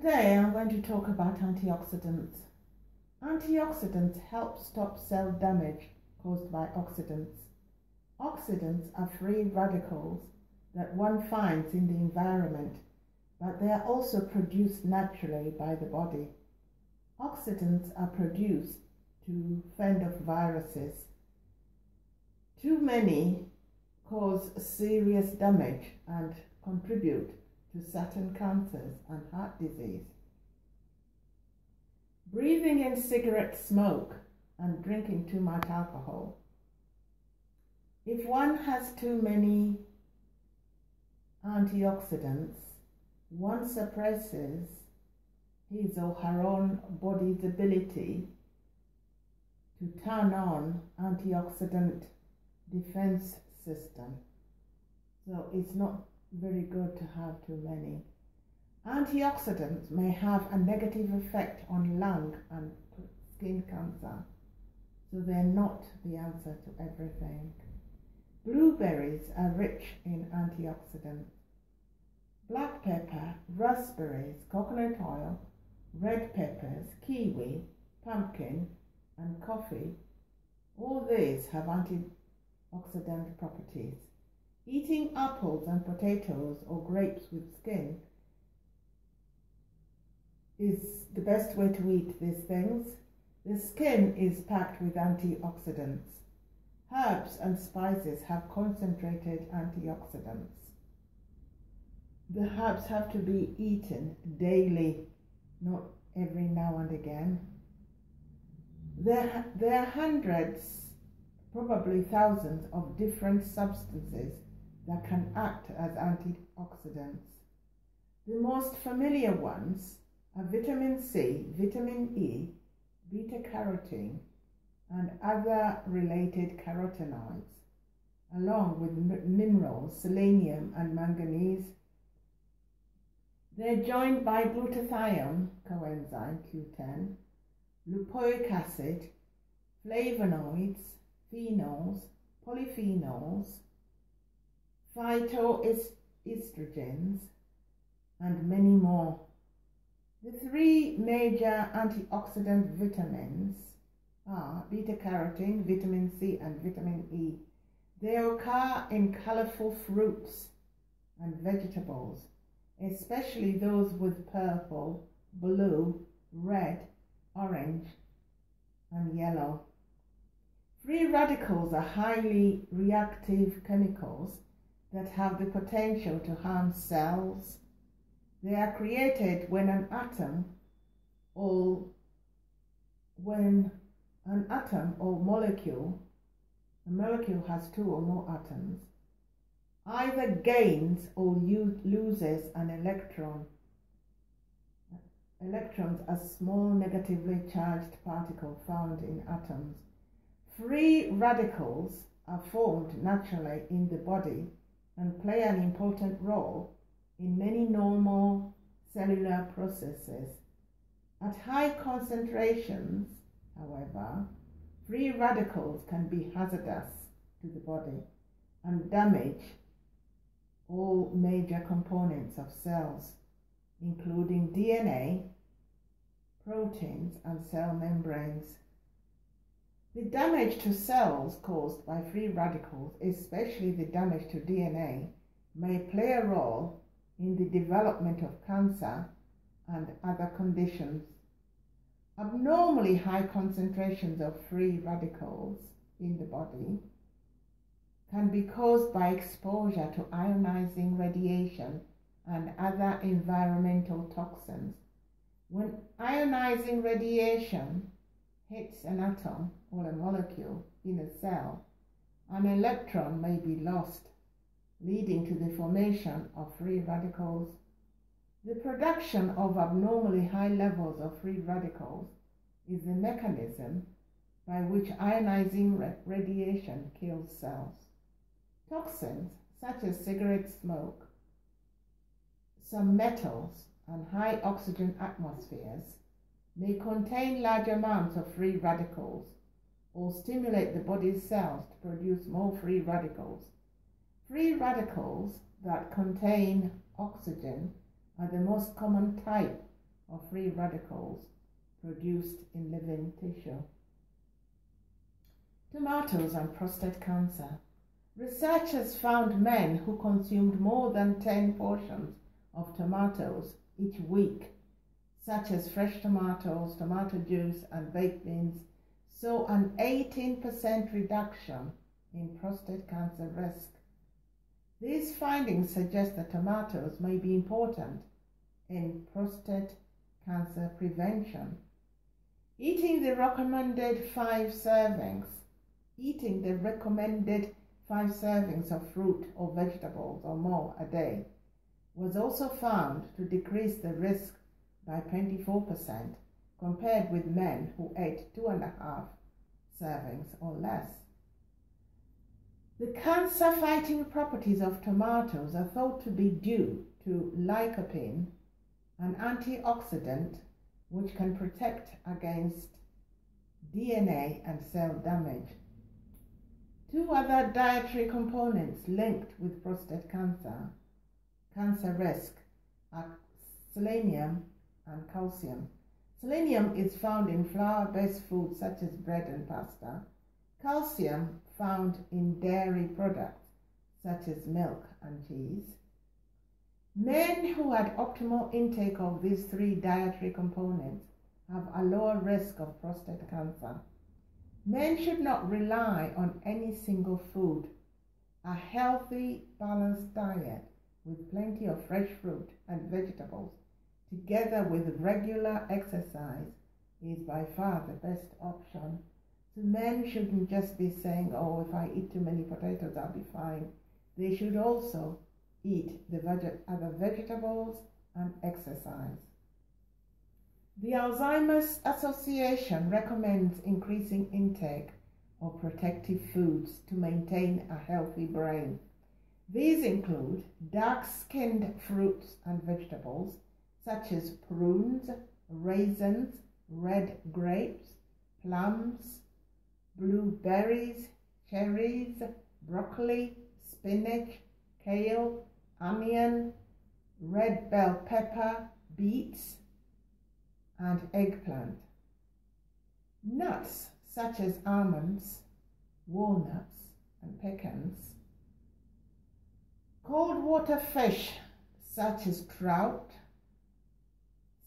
Today I'm going to talk about antioxidants. Antioxidants help stop cell damage caused by oxidants. Oxidants are free radicals that one finds in the environment, but they are also produced naturally by the body. Oxidants are produced to fend off viruses. Too many cause serious damage and contribute to certain cancers and heart disease. Breathing in cigarette smoke and drinking too much alcohol. If one has too many antioxidants, one suppresses his or her own body's ability to turn on antioxidant defense system. So it's not very good to have too many. Antioxidants may have a negative effect on lung and skin cancer, so they're not the answer to everything. Blueberries are rich in antioxidants. Black pepper, raspberries, coconut oil, red peppers, kiwi, pumpkin, and coffee, all these have antioxidant properties. Eating apples and potatoes or grapes with skin is the best way to eat these things. The skin is packed with antioxidants. Herbs and spices have concentrated antioxidants. The herbs have to be eaten daily, not every now and again. There are hundreds, probably thousands of different substances that can act as antioxidants. The most familiar ones are vitamin C, vitamin E, beta-carotene, and other related carotenoids, along with minerals, selenium and manganese. They're joined by glutathione, coenzyme Q10, lipoic acid, flavonoids, phenols, polyphenols, phytoestrogens, and many more. The three major antioxidant vitamins are beta-carotene, vitamin C, and vitamin E. They occur in colorful fruits and vegetables, especially those with purple, blue, red, orange, and yellow. Free radicals are highly reactive chemicals that have the potential to harm cells. They are created when an atom or molecule, a molecule has two or more atoms, either gains or loses an electron. Electrons are small negatively charged particles found in atoms. Free radicals are formed naturally in the body and play an important role in many normal cellular processes. At high concentrations, however, free radicals can be hazardous to the body and damage all major components of cells, including DNA, proteins, and cell membranes. The damage to cells caused by free radicals, especially the damage to DNA, may play a role in the development of cancer and other conditions. Abnormally high concentrations of free radicals in the body can be caused by exposure to ionizing radiation and other environmental toxins. When ionizing radiation hits an atom or a molecule in a cell, an electron may be lost, leading to the formation of free radicals. The production of abnormally high levels of free radicals is the mechanism by which ionizing radiation kills cells. Toxins such as cigarette smoke, some metals, and high oxygen atmospheres may contain large amounts of free radicals or stimulate the body's cells to produce more free radicals. Free radicals that contain oxygen are the most common type of free radicals produced in living tissue. Tomatoes and prostate cancer. Researchers found men who consumed more than 10 portions of tomatoes each week, such as fresh tomatoes, tomato juice, and baked beans, saw an 18% reduction in prostate cancer risk. These findings suggest that tomatoes may be important in prostate cancer prevention. Eating the recommended 5 servings of fruit or vegetables or more a day was also found to decrease the risk by 24% compared with men who ate 2.5 servings or less. The cancer-fighting properties of tomatoes are thought to be due to lycopene, an antioxidant which can protect against DNA and cell damage. 2 other dietary components linked with prostate cancer risk are selenium and calcium. Selenium is found in flour-based foods such as bread and pasta. Calcium found in dairy products such as milk and cheese. Men who had optimal intake of these 3 dietary components have a lower risk of prostate cancer. Men should not rely on any single food. A healthy, balanced diet with plenty of fresh fruit and vegetables, together with regular exercise, is by far the best option. So men shouldn't just be saying, oh, if I eat too many potatoes, I'll be fine. They should also eat the other vegetables and exercise. The Alzheimer's Association recommends increasing intake of protective foods to maintain a healthy brain. These include dark-skinned fruits and vegetables such as prunes, raisins, red grapes, plums, blueberries, cherries, broccoli, spinach, kale, onion, red bell pepper, beets, and eggplant. Nuts such as almonds, walnuts, and pecans. Cold water fish such as trout,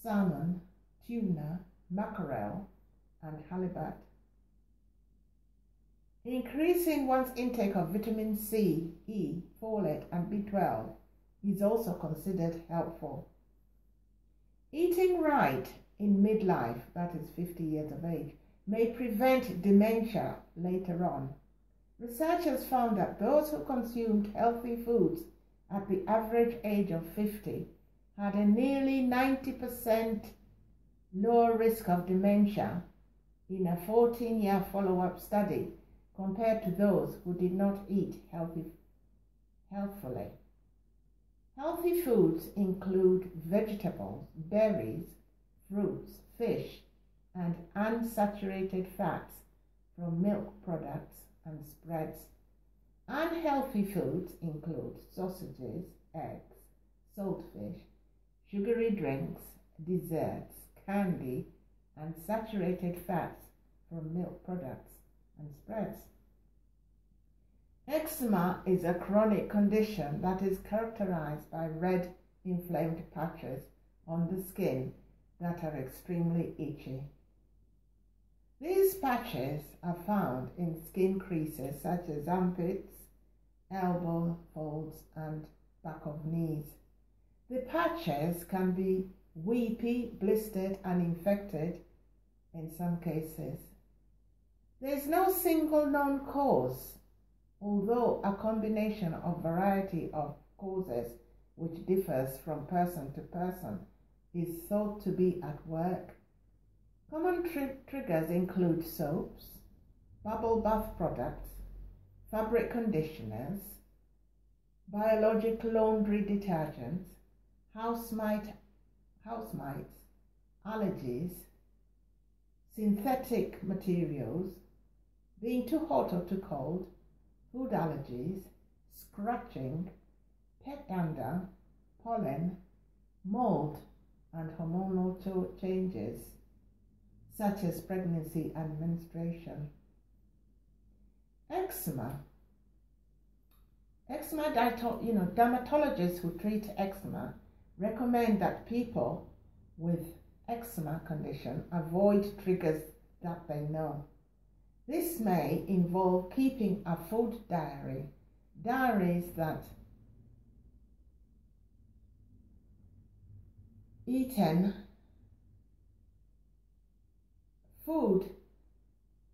salmon, tuna, mackerel, and halibut. Increasing one's intake of vitamin C, E, folate, and B12 is also considered helpful. Eating right in midlife, that is 50 years of age, may prevent dementia later on. Researchers found that those who consumed healthy foods at the average age of 50 had a nearly 90% lower risk of dementia in a 14-year follow-up study compared to those who did not eat healthfully. Healthy foods include vegetables, berries, fruits, fish, and unsaturated fats from milk products and spreads. Unhealthy foods include sausages, eggs, saltfish, sugary drinks, desserts, candy, and saturated fats from milk products and spreads. Eczema is a chronic condition that is characterized by red, inflamed patches on the skin that are extremely itchy. These patches are found in skin creases such as armpits, elbow folds, and back of knees. The patches can be weepy, blistered, and infected in some cases. There is no single known cause, although a combination of variety of causes which differs from person to person is thought to be at work. Common triggers include soaps, bubble bath products, fabric conditioners, biologic laundry detergents, house mites, allergies, synthetic materials, being too hot or too cold, food allergies, scratching, pet dander, pollen, mold, and hormonal changes, such as pregnancy and menstruation. Eczema. Dermatologists who treat eczema recommend that people with eczema condition avoid triggers that they know. This may involve keeping a food diary, diaries that food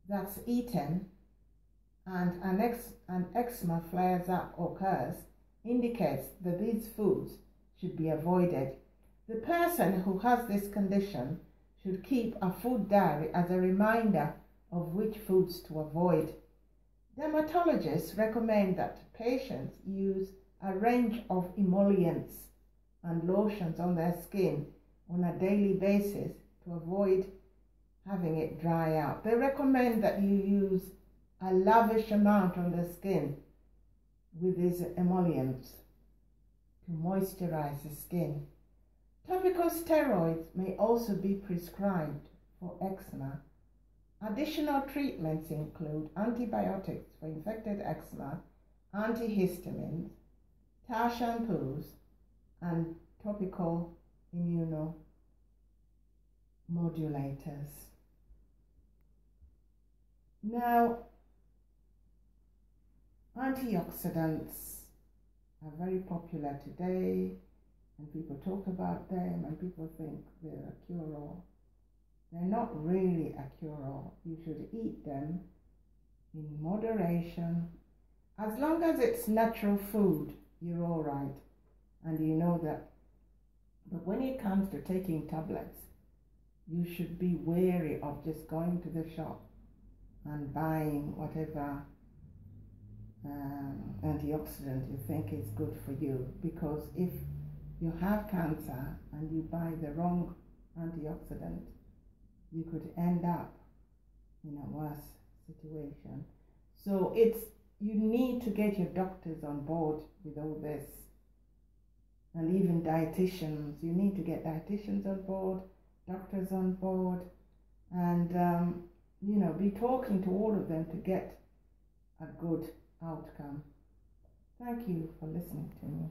that's eaten and an eczema flares up or occurs indicates that these foods should be avoided. The person who has this condition should keep a food diary as a reminder of which foods to avoid. Dermatologists recommend that patients use a range of emollients and lotions on their skin on a daily basis to avoid having it dry out. They recommend that you use a lavish amount on the skin with these emollients to moisturize the skin. Topical steroids may also be prescribed for eczema. Additional treatments include antibiotics for infected eczema, antihistamines, tar shampoos, and topical immunomodulators. Now, antioxidants are very popular today, and people talk about them and people think they're a cure-all. They're not really a cure-all. You should eat them in moderation. As long as it's natural food, you're all right. And you know that. But when it comes to taking tablets, you should be wary of just going to the shop and buying whatever antioxidant you think is good for you. Because if you have cancer and you buy the wrong antioxidant, you could end up in a worse situation. So you need to get your doctors on board with all this, and even dietitians. You need to get dietitians on board, doctors on board, and be talking to all of them to get a good outcome. Thank you for listening to me.